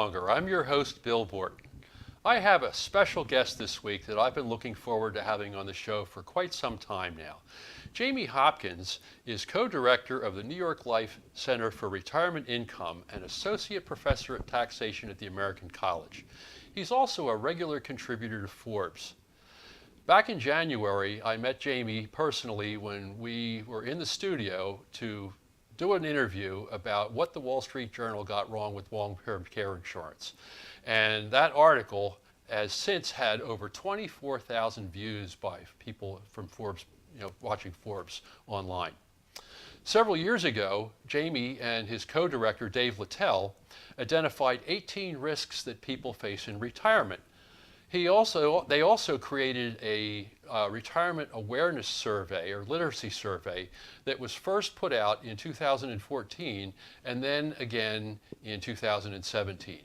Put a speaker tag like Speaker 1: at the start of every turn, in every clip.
Speaker 1: Longer. I'm your host, Bill Borton. I have a special guest this week that I've been looking forward to having on the show for quite some time now. Jamie Hopkins is co-director of the New York Life Center for Retirement Income and associate professor of taxation at the American College. He's also a regular contributor to Forbes. Back in January, I met Jamie personally when we were in the studio to do an interview about what the Wall Street Journal got wrong with long-term care insurance. And that article has since had over 24,000 views by people from Forbes, watching Forbes online. Several years ago, Jamie and his co-director, Dave Littell, identified 18 risks that people face in retirement. They also created a retirement awareness survey or literacy survey that was first put out in 2014 and then again in 2017.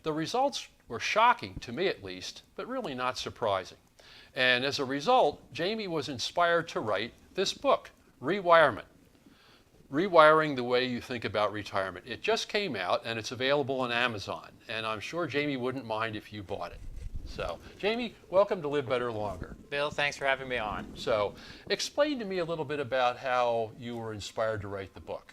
Speaker 1: The results were shocking, to me at least, but really not surprising. And as a result, Jamie was inspired to write this book, Rewirement. Rewiring the Way You Think About Retirement. It just came out and it's available on Amazon. And I'm sure Jamie wouldn't mind if you bought it. So, Jamie, welcome to Live Better Longer.
Speaker 2: Bill, thanks for having me on.
Speaker 1: So, explain to me a little bit about how you were inspired to write the book.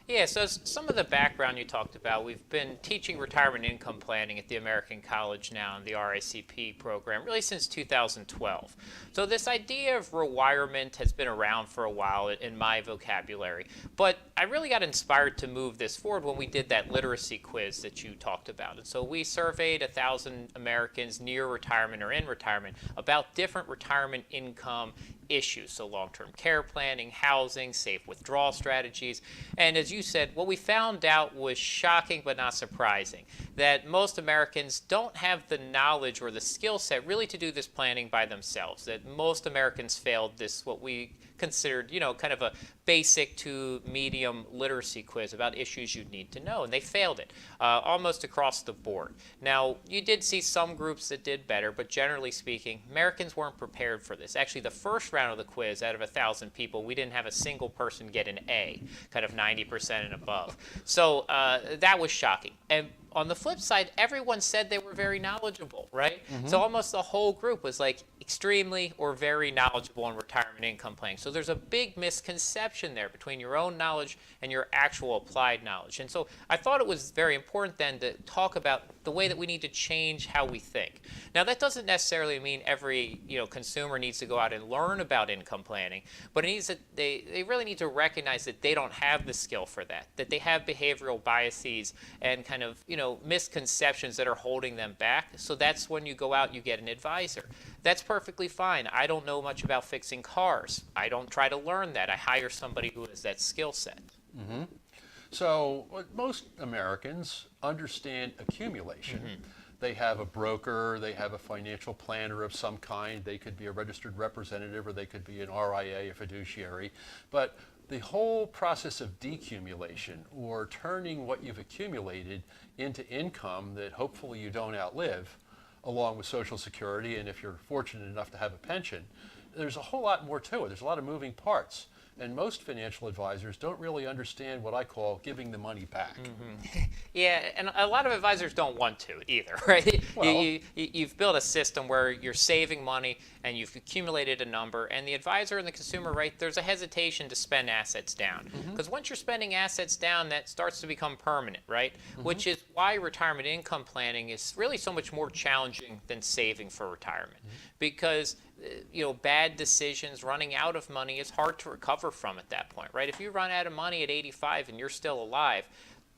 Speaker 2: Yeah, so some of the background you talked about, we've been teaching retirement income planning at the American College now in the RICP program really since 2012. So this idea of rewirement has been around for a while in my vocabulary, but I really got inspired to move this forward when we did that literacy quiz that you talked about. And so we surveyed 1,000 Americans near retirement or in retirement about different retirement income issues, so long-term care planning, housing, safe withdrawal strategies. And as you said, what we found out was shocking but not surprising, that most Americans don't have the knowledge or the skill set really to do this planning by themselves, that most Americans failed this, what we considered, kind of a basic to medium literacy quiz about issues you'd need to know, and they failed it almost across the board. Now, you did see some groups that did better, but generally speaking, Americans weren't prepared for this. Actually, the first round of the quiz, out of 1,000 people, we didn't have a single person get an A, kind of 90% and above. So that was shocking. And on the flip side, everyone said they were very knowledgeable, right? Mm-hmm. So almost the whole group was like extremely or very knowledgeable in retirement income planning. So there's a big misconception there between your own knowledge and your actual applied knowledge. And so I thought it was very important then to talk about the way that we need to change how we think. Now that doesn't necessarily mean every consumer needs to go out and learn about income planning, but it needs that they really need to recognize that they don't have the skill for that they have behavioral biases and kind of misconceptions that are holding them back. So that's when you go out, you get an advisor. That's perfectly fine. I don't know much about fixing cars. I don't try to learn that. I hire somebody who has that skill set.
Speaker 1: Mm-hmm. So most Americans understand accumulation. Mm-hmm. They have a broker, they have a financial planner of some kind. They could be a registered representative or they could be an RIA, a fiduciary. But the whole process of decumulation, or turning what you've accumulated into income that hopefully you don't outlive, along with Social Security, and if you're fortunate enough to have a pension, there's a whole lot more to it. There's a lot of moving parts. And most financial advisors don't really understand what I call giving the money back.
Speaker 2: Mm-hmm. Yeah, and a lot of advisors don't want to either, right? Well, you've built a system where you're saving money and you've accumulated a number, and the advisor and the consumer, right, there's a hesitation to spend assets down. Because mm-hmm. once you're spending assets down, that starts to become permanent, right? Mm-hmm. Which is why retirement income planning is really so much more challenging than saving for retirement. Mm-hmm. Because bad decisions, running out of money is hard to recover from at that point, right? If you run out of money at 85 and you're still alive,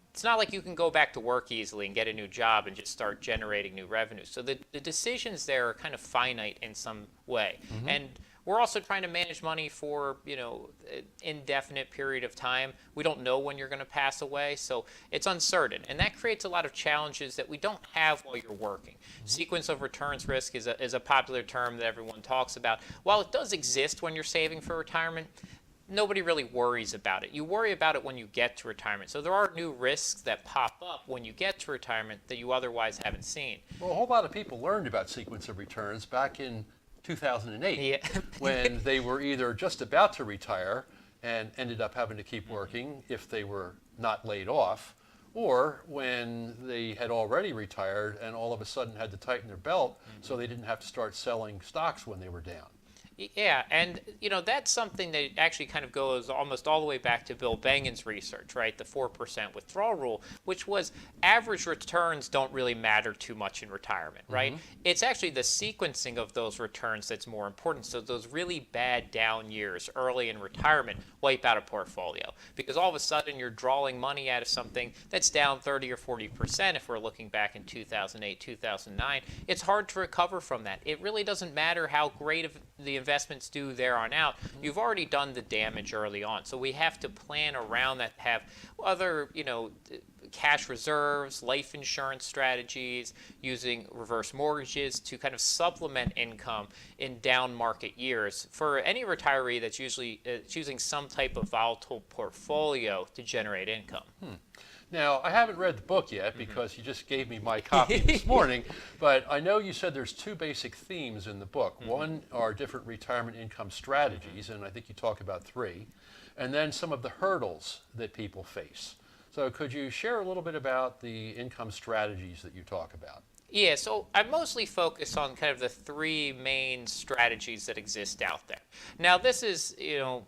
Speaker 2: it's not like you can go back to work easily and get a new job and just start generating new revenue. So the decisions there are kind of finite in some way. Mm-hmm. And we're also trying to manage money for, an indefinite period of time. We don't know when you're going to pass away, so it's uncertain. And that creates a lot of challenges that we don't have while you're working. Mm-hmm. Sequence of returns risk is a popular term that everyone talks about. While it does exist when you're saving for retirement, nobody really worries about it. You worry about it when you get to retirement. So there are new risks that pop up when you get to retirement that you otherwise haven't seen.
Speaker 1: Well, a whole lot of people learned about sequence of returns back in 2008,
Speaker 2: yeah.
Speaker 1: when they were either just about to retire and ended up having to keep working if they were not laid off, or when they had already retired and all of a sudden had to tighten their belt so they didn't have to start selling stocks when they were down.
Speaker 2: Yeah, and that's something that actually kind of goes almost all the way back to Bill Bengen's research, right? The 4% withdrawal rule, which was average returns don't really matter too much in retirement, right? It's actually the sequencing of those returns that's more important. So those really bad down years early in retirement wipe out a portfolio because all of a sudden you're drawing money out of something that's down 30 or 40% if we're looking back in 2008, 2009. It's hard to recover from that. It really doesn't matter how great of the investments do there on out. You've already done the damage early on. So we have to plan around that, have other, cash reserves, life insurance strategies, using reverse mortgages to kind of supplement income in down market years for any retiree that's usually choosing some type of volatile portfolio to generate income.
Speaker 1: Now, I haven't read the book yet because you just gave me my copy this morning, but I know you said there's two basic themes in the book. One are different retirement income strategies, and I think you talk about three, and then some of the hurdles that people face. So could you share a little bit about the income strategies that you talk about?
Speaker 2: Yeah, so I mostly focus on kind of the three main strategies that exist out there. Now, this is,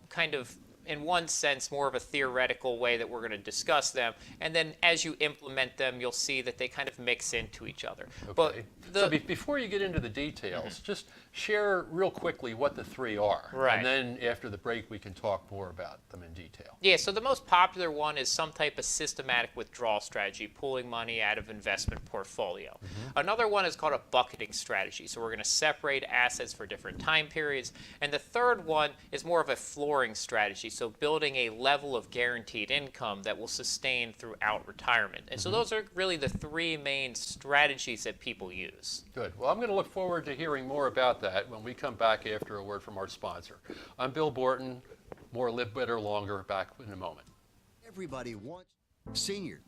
Speaker 2: kind of in one sense more of a theoretical way that we're going to discuss them, and then as you implement them you'll see that they kind of mix into each other.
Speaker 1: Okay. So before you get into the details, just share real quickly what the three are.
Speaker 2: Right.
Speaker 1: And then after the break we can talk more about them in detail.
Speaker 2: Yeah, so the most popular one is some type of systematic withdrawal strategy, pulling money out of investment portfolio. Another one is called a bucketing strategy. So we're going to separate assets for different time periods. And the third one is more of a flooring strategy. So building a level of guaranteed income that will sustain throughout retirement. And so those are really the three main strategies that people use.
Speaker 1: Good. Well, I'm going to look forward to hearing more about that when we come back after a word from our sponsor. I'm Bill Borton. More Live Better Longer, back in a moment.
Speaker 3: Everybody wants senior.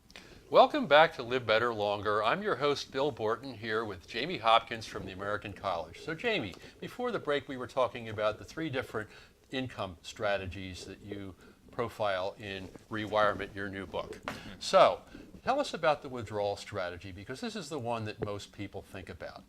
Speaker 1: Welcome back to Live Better Longer. I'm your host, Bill Borton, here with Jamie Hopkins from the American College. So Jamie, before the break we were talking about the three different income strategies that you profile in Rewirement, your new book. So tell us about the withdrawal strategy, because this is the one that most people think about.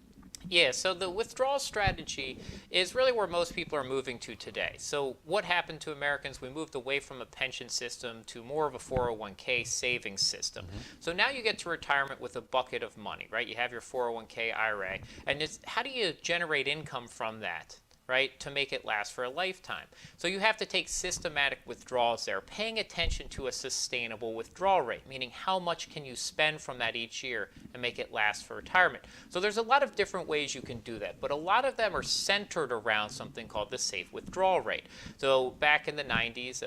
Speaker 2: Yeah, so the withdrawal strategy is really where most people are moving to today. So what happened to Americans? We moved away from a pension system to more of a 401k savings system. So now you get to retirement with a bucket of money, right? You have your 401k IRA, and it's, how do you generate income from that? Right, to make it last for a lifetime. So you have to take systematic withdrawals there, paying attention to a sustainable withdrawal rate, meaning how much can you spend from that each year and make it last for retirement. So there's a lot of different ways you can do that, but a lot of them are centered around something called the safe withdrawal rate. So back in the 90s,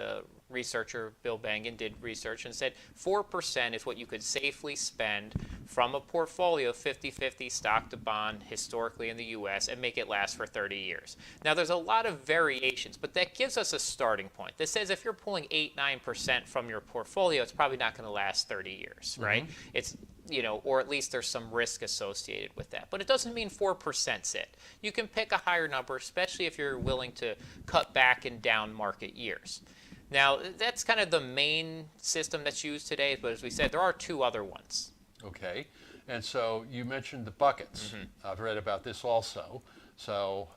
Speaker 2: researcher Bill Bengen did research and said 4% is what you could safely spend from a portfolio 50-50 stock to bond historically in the US and make it last for 30 years. Now there's a lot of variations, but that gives us a starting point. That says if you're pulling 8-9% from your portfolio, it's probably not going to last 30 years, right? It's or at least there's some risk associated with that. But it doesn't mean 4%'s it. You can pick a higher number, especially if you're willing to cut back in down market years. Now, that's kind of the main system that's used today, but as we said, there are two other ones.
Speaker 1: Okay. And so you mentioned the buckets. I've read about this also. So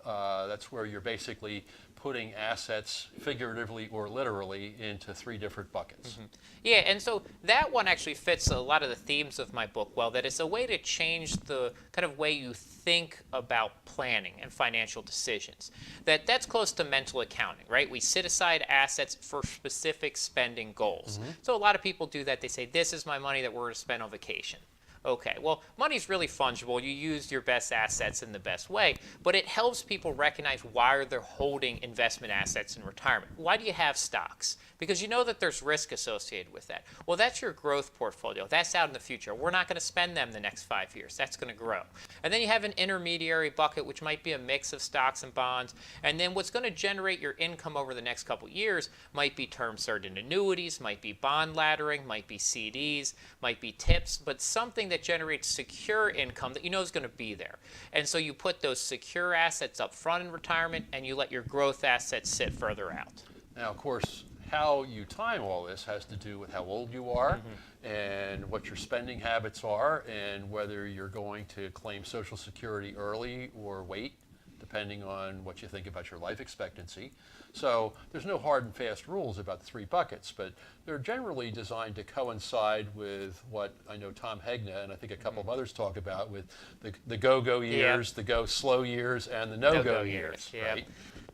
Speaker 1: that's where you're basically putting assets, figuratively or literally, into three different buckets.
Speaker 2: Yeah, and so that one actually fits a lot of the themes of my book well, that it's a way to change the kind of way you think about planning and financial decisions. That's close to mental accounting, right? We set aside assets for specific spending goals. So a lot of people do that. They say, this is my money that we're going to spend on vacation. Okay, well, money's really fungible. You use your best assets in the best way, but it helps people recognize why they're holding investment assets in retirement. Why do you have stocks? Because you know that there's risk associated with that. Well, that's your growth portfolio. That's out in the future. We're not going to spend them the next 5 years. That's going to grow. And then you have an intermediary bucket, which might be a mix of stocks and bonds. And then what's going to generate your income over the next couple years might be term certain annuities, might be bond laddering, might be CDs, might be tips, but something that generates secure income that you know is going to be there. And so you put those secure assets up front in retirement and you let your growth assets sit further out.
Speaker 1: Now, of course, how you time all this has to do with how old you are and what your spending habits are and whether you're going to claim Social Security early or wait, depending on what you think about your life expectancy. So there's no hard and fast rules about the three buckets, but they're generally designed to coincide with what I know Tom Hegna and I think a couple of others talk about with the go-go years, the go-slow years, and the no-go years. Right?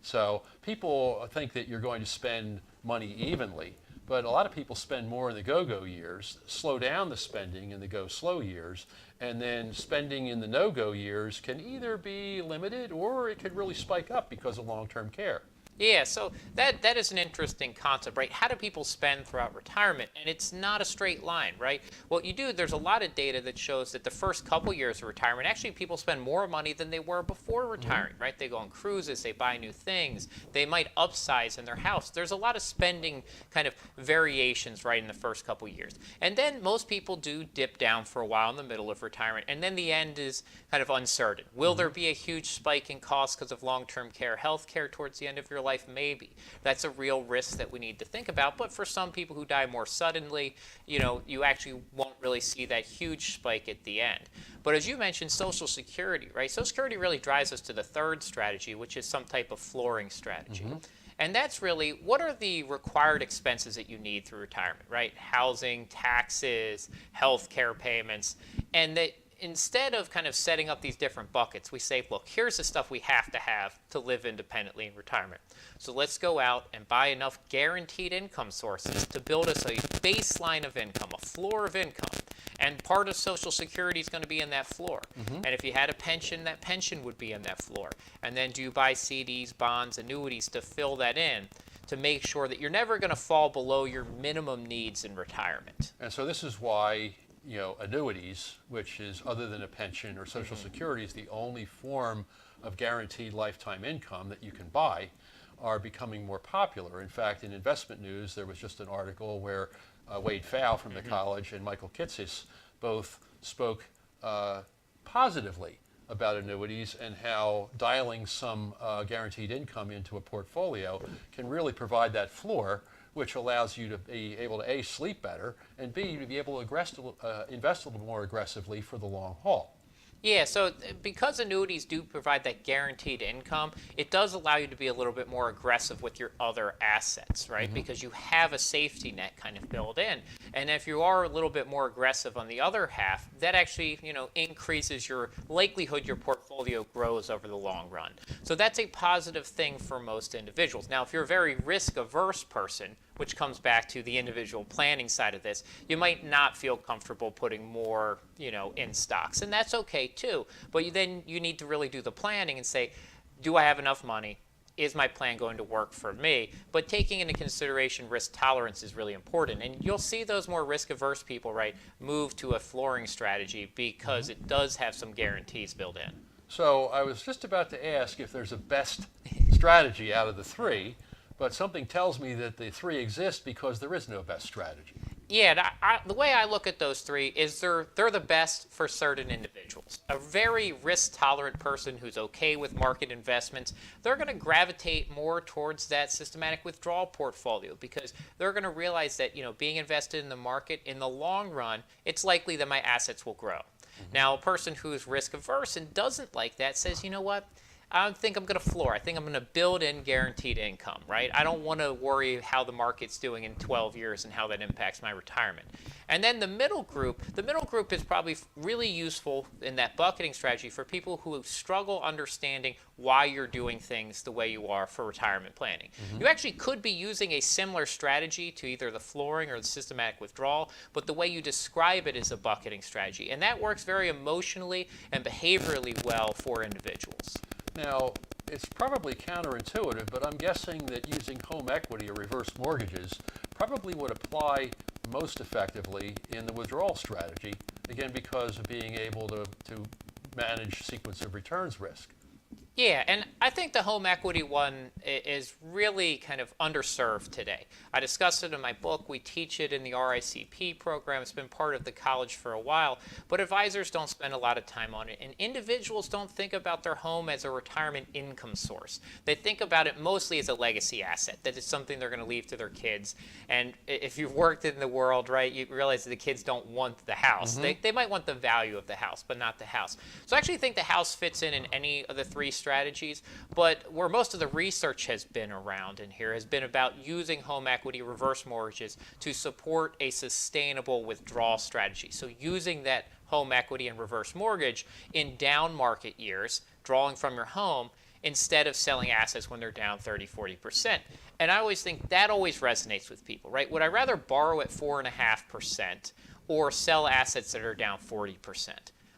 Speaker 1: So people think that you're going to spend money evenly, but a lot of people spend more in the go-go years, slow down the spending in the go-slow years, and then spending in the no-go years can either be limited or it could really spike up because of long-term care.
Speaker 2: Yeah, so that is an interesting concept, right? How do people spend throughout retirement? And it's not a straight line, right? What you do, there's a lot of data that shows that the first couple years of retirement, actually people spend more money than they were before retiring, right? They go on cruises, they buy new things, they might upsize in their house. There's a lot of spending kind of variations, right, in the first couple years. And then most people do dip down for a while in the middle of retirement, and then the end is kind of uncertain. Will there be a huge spike in costs because of long-term care, health care towards the end of your life? Maybe. That's a real risk that we need to think about. But for some people who die more suddenly, you actually won't really see that huge spike at the end. But as you mentioned, Social Security, right? Social Security really drives us to the third strategy, which is some type of flooring strategy. And that's really, what are the required expenses that you need through retirement, right? Housing, taxes, health care payments, and that instead of kind of setting up these different buckets, we say, look, here's the stuff we have to live independently in retirement. So let's go out and buy enough guaranteed income sources to build us a baseline of income, a floor of income. And part of Social Security is going to be in that floor. And if you had a pension, that pension would be in that floor. And then do you buy CDs, bonds, annuities to fill that in to make sure that you're never going to fall below your minimum needs in retirement.
Speaker 1: And so this is why annuities, which is other than a pension or Social Security, is the only form of guaranteed lifetime income that you can buy, are becoming more popular. In fact, in investment news, there was just an article where Wade Pfau from the college and Michael Kitces both spoke positively about annuities and how dialing some guaranteed income into a portfolio can really provide that floor, which allows you to be able to A, sleep better, and B, to be able to invest a little more aggressively for the long haul.
Speaker 2: Yeah, so because annuities do provide that guaranteed income, it does allow you to be a little bit more aggressive with your other assets, right? Because you have a safety net kind of built in. And if you are a little bit more aggressive on the other half, that actually, increases your likelihood your portfolio grows over the long run. So that's a positive thing for most individuals. Now, if you're a very risk-averse person, which comes back to the individual planning side of this, you might not feel comfortable putting more, in stocks. And that's okay too. But then you need to really do the planning and say, do I have enough money? Is my plan going to work for me? But taking into consideration risk tolerance is really important. And you'll see those more risk-averse people, right, move to a flooring strategy because it does have some guarantees built in.
Speaker 1: So I was just about to ask if there's a best strategy out of the three, but something tells me that the three exist because there is no best strategy.
Speaker 2: Yeah, the way I look at those three is they're the best for certain individuals. A very risk-tolerant person who's okay with market investments, they're going to gravitate more towards that systematic withdrawal portfolio because they're going to realize that, being invested in the market in the long run, it's likely that my assets will grow. Now, a person who's risk-averse and doesn't like that says, you know what? I don't think I'm going to floor. I think I'm going to build in guaranteed income, right? I don't want to worry how the market's doing in 12 years and how that impacts my retirement. And then the middle group is probably really useful in that bucketing strategy for people who struggle understanding why you're doing things the way you are for retirement planning. You actually could be using a similar strategy to either the flooring or the systematic withdrawal, but the way you describe it is a bucketing strategy. And that works very emotionally and behaviorally well for individuals.
Speaker 1: Now, it's probably counterintuitive, but I'm guessing that using home equity or reverse mortgages probably would apply most effectively in the withdrawal strategy, again, because of being able to manage sequence of returns risk.
Speaker 2: Yeah, and I think the home equity one is really kind of underserved today. I discussed it in my book. We teach it in the RICP program. It's been part of the college for a while, but advisors don't spend a lot of time on it. And individuals don't think about their home as a retirement income source. They think about it mostly as a legacy asset, that it's something they're going to leave to their kids. And if you've worked in the world, right, you realize that the kids don't want the house. They might want the value of the house, but not the house. So I actually think the house fits in any of the three strategies, but where most of the research has been around in here has been about using home equity reverse mortgages to support a sustainable withdrawal strategy. So using that home equity and reverse mortgage in down market years, drawing from your home, instead of selling assets when they're down 30–40%. And I always think that always resonates with people, right? Would I rather borrow at 4.5% or sell assets that are down 40%?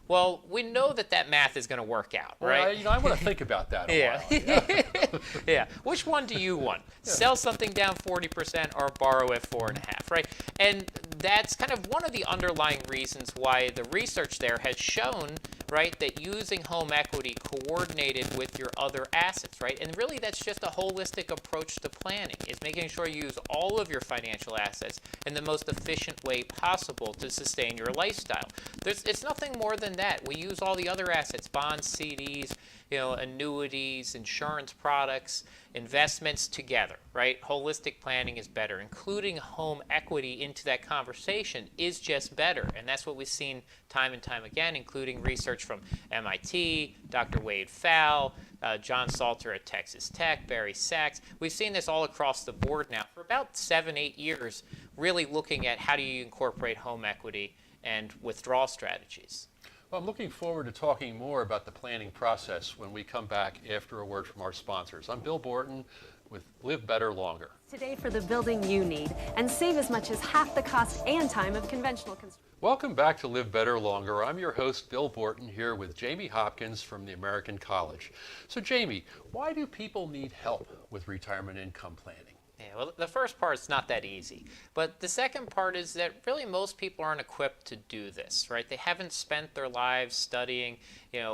Speaker 2: Well, we know that math is going to work out, right?
Speaker 1: Well, I want to think about that a while.
Speaker 2: Yeah. Yeah. Which one do you want? Sell something down 40% or borrow at 4.5%, right? And that's kind of one of the underlying reasons why the research there has shown, right, that using home equity coordinated with your other assets, right? And really that's just a holistic approach to planning, is making sure you use all of your financial assets in the most efficient way possible to sustain your lifestyle. It's nothing more than that. We use all the other assets, bonds, CDs, annuities, insurance products, investments together, right? Holistic planning is better. Including home equity into that conversation is just better. And that's what we've seen time and time again, including research from MIT, Dr. Wade Pfau, John Salter at Texas Tech, Barry Sachs. We've seen this all across the board now for about 7–8 years, really looking at how do you incorporate home equity and withdrawal strategies.
Speaker 1: Well, I'm looking forward to talking more about the planning process when we come back after a word from our sponsors. I'm Bill Borton with Live Better Longer.
Speaker 4: Today for the building you need and save as much as half the cost and time of conventional construction.
Speaker 1: Welcome back to Live Better Longer. I'm your host, Bill Borton, here with Jamie Hopkins from the American College. So Jamie, why do people need help with retirement income planning?
Speaker 2: Yeah, well, the first part is not that easy. But the second part is that really most people aren't equipped to do this, right? They haven't spent their lives studying,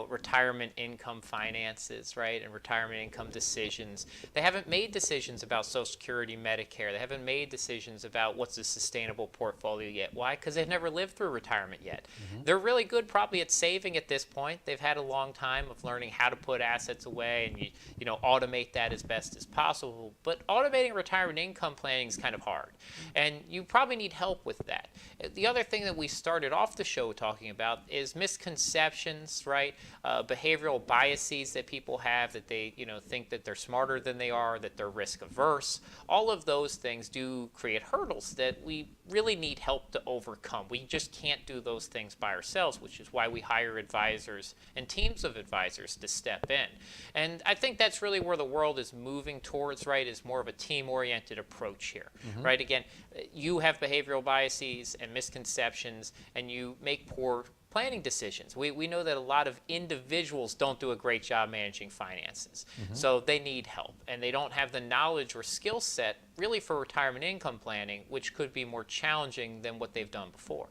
Speaker 2: retirement income finances, right, and retirement income decisions. They haven't made decisions about Social Security, Medicare. They haven't made decisions about what's a sustainable portfolio yet. Why? Because they've never lived through retirement yet. They're really good probably at saving at this point. They've had a long time of learning how to put assets away and automate that as best as possible. But automating retirement income planning is kind of hard, and you probably need help with that. The other thing that we started off the show talking about is misconceptions, right? Behavioral biases that people have, that they think that they're smarter than they are, that they're risk averse. All of those things do create hurdles that we really need help to overcome. We just can't do those things by ourselves, which is why we hire advisors and teams of advisors to step in. And I think that's really where the world is moving towards, right, is more of a team-oriented approach here, right? Again, you have behavioral biases and misconceptions, and you make poor planning decisions. We know that a lot of individuals don't do a great job managing finances. So they need help, and they don't have the knowledge or skill set really for retirement income planning, which could be more challenging than what they've done before.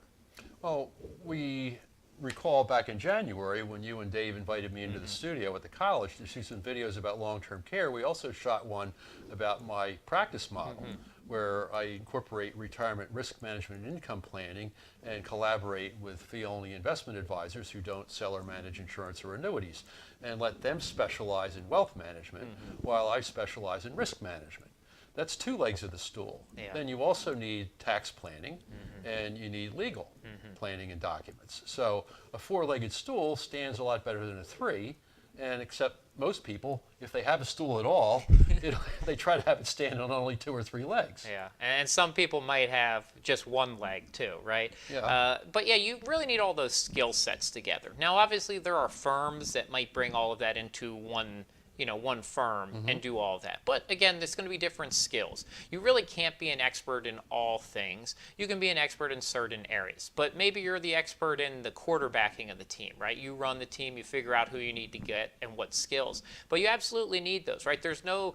Speaker 1: Well, we recall back in January when you and Dave invited me into the studio at the college to see some videos about long-term care. We also shot one about my practice model, where I incorporate retirement risk management and income planning and collaborate with fee-only investment advisors who don't sell or manage insurance or annuities, and let them specialize in wealth management while I specialize in risk management. That's two legs of the stool.
Speaker 2: Yeah.
Speaker 1: Then you also need tax planning and you need legal planning and documents. So a four-legged stool stands a lot better than a three, and except most people, if they have a stool at all, they try to have it stand on only 2 or 3 legs.
Speaker 2: Yeah, and some people might have just one leg too, right?
Speaker 1: Yeah.
Speaker 2: But yeah, you really need all those skill sets together. Now, obviously, there are firms that might bring all of that into one one firm and do all that. But again, there's going to be different skills. You really can't be an expert in all things. You can be an expert in certain areas, but maybe you're the expert in the quarterbacking of the team, right? You run the team, you figure out who you need to get and what skills. But you absolutely need those, right? There's no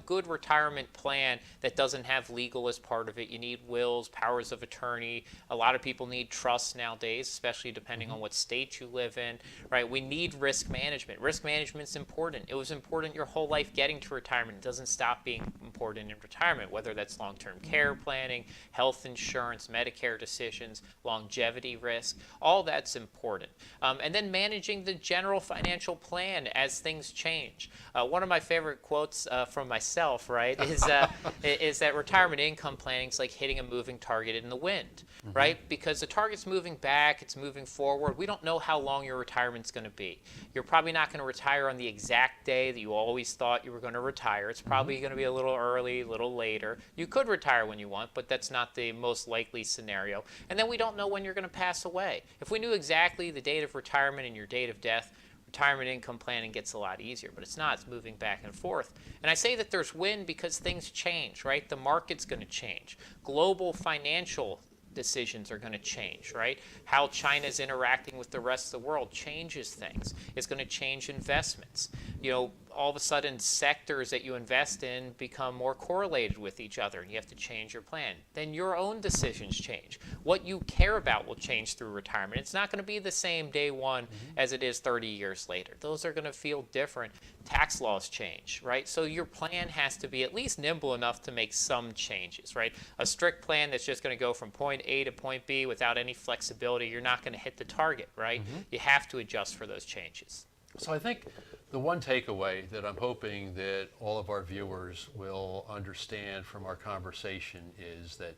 Speaker 2: good retirement plan that doesn't have legal as part of it. You need wills, powers of attorney. A lot of people need trusts nowadays, especially depending on what state you live in, right? We need risk management. Risk management's important. It was important your whole life getting to retirement. It doesn't stop being important in retirement, whether that's long-term care planning, health insurance, Medicare decisions, longevity risk, all that's important. And then managing the general financial plan as things change. One of my favorite quotes from myself, right, is that retirement income planning is like hitting a moving target in the wind, right? Because the target's moving back, it's moving forward. We don't know how long your retirement's going to be. You're probably not going to retire on the exact day that you always thought you were going to retire. It's probably going to be a little early, a little later. You could retire when you want, but that's not the most likely scenario. And then we don't know when you're going to pass away. If we knew exactly the date of retirement and your date of death, retirement income planning gets a lot easier, but it's not. It's moving back and forth. And I say that there's wind because things change, right? The market's going to change. Global financial decisions are going to change, right? How China's interacting with the rest of the world changes things. It's going to change investments. All of a sudden sectors that you invest in become more correlated with each other and you have to change your plan. Then your own decisions change. What you care about will change through retirement. It's not going to be the same day one as it is 30 years later. Those are going to feel different. Tax laws change, right? So your plan has to be at least nimble enough to make some changes, right? A strict plan that's just going to go from point A to point B without any flexibility, you're not going to hit the target, right? You have to adjust for those changes.
Speaker 1: So I think the one takeaway that I'm hoping that all of our viewers will understand from our conversation is that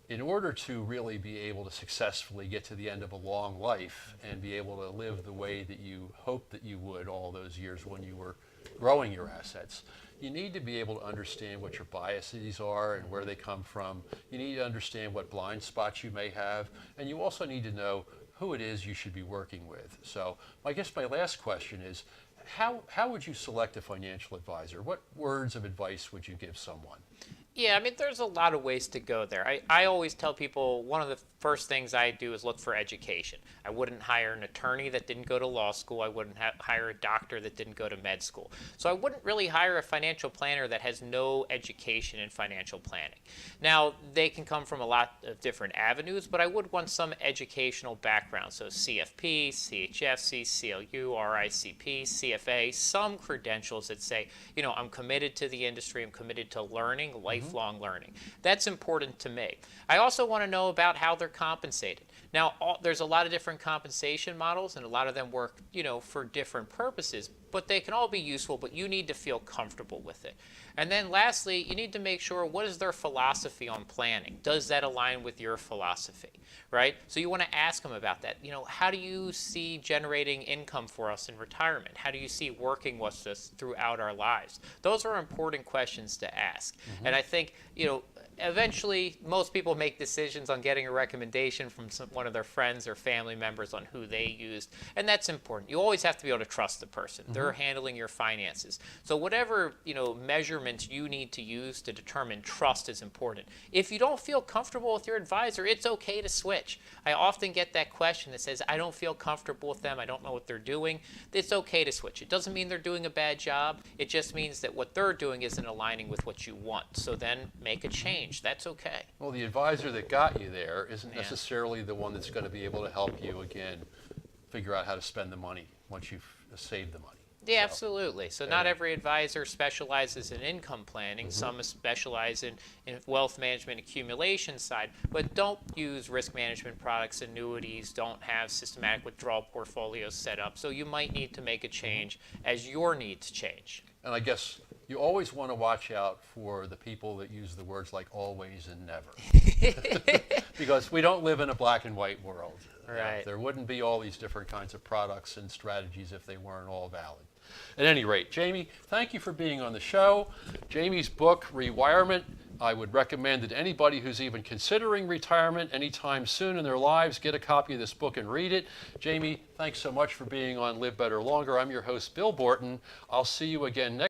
Speaker 1: in order to really be able to successfully get to the end of a long life and be able to live the way that you hoped that you would all those years when you were growing your assets, you need to be able to understand what your biases are and where they come from. You need to understand what blind spots you may have, and you also need to know who it is you should be working with. So I guess my last question is, how would you select a financial advisor? What words of advice would you give someone?
Speaker 2: Yeah, I mean, there's a lot of ways to go there. I always tell people one of the first things I do is look for education. I wouldn't hire an attorney that didn't go to law school. I wouldn't hire a doctor that didn't go to med school. So I wouldn't really hire a financial planner that has no education in financial planning. Now, they can come from a lot of different avenues, but I would want some educational background. So CFP, CHFC, CLU, RICP, CFA, some credentials that say, I'm committed to the industry, I'm committed to learning, lifelong learning. That's important to me. I also want to know about how they're compensated. Now, there's a lot of different compensation models, and a lot of them work, for different purposes, but they can all be useful, but you need to feel comfortable with it. And then lastly, you need to make sure, what is their philosophy on planning? Does that align with your philosophy, right? So you want to ask them about that. How do you see generating income for us in retirement? How do you see working with us throughout our lives? Those are important questions to ask. And I think, eventually, most people make decisions on getting a recommendation from one of their friends or family members on who they used, and that's important. You always have to be able to trust the person. They're handling your finances. So whatever measurements you need to use to determine trust is important. If you don't feel comfortable with your advisor, it's okay to switch. I often get that question that says, I don't feel comfortable with them, I don't know what they're doing. It's okay to switch. It doesn't mean they're doing a bad job. It just means that what they're doing isn't aligning with what you want. So then make a change. That's okay.
Speaker 1: Well, the advisor that got you there isn't necessarily the one that's going to be able to help you, again, figure out how to spend the money once you've saved the money.
Speaker 2: Yeah, absolutely. So not every advisor specializes in income planning. Some specialize in wealth management accumulation side, but don't use risk management products, annuities, don't have systematic withdrawal portfolios set up. So you might need to make a change as your needs change.
Speaker 1: And I guess you always want to watch out for the people that use the words like always and never. Because we don't live in a black and white world.
Speaker 2: Right.
Speaker 1: There wouldn't be all these different kinds of products and strategies if they weren't all valid. At any rate, Jamie, thank you for being on the show. Jamie's book, Rewirement, I would recommend that anybody who's even considering retirement anytime soon in their lives get a copy of this book and read it. Jamie, thanks so much for being on Live Better Longer. I'm your host, Bill Borton. I'll see you again next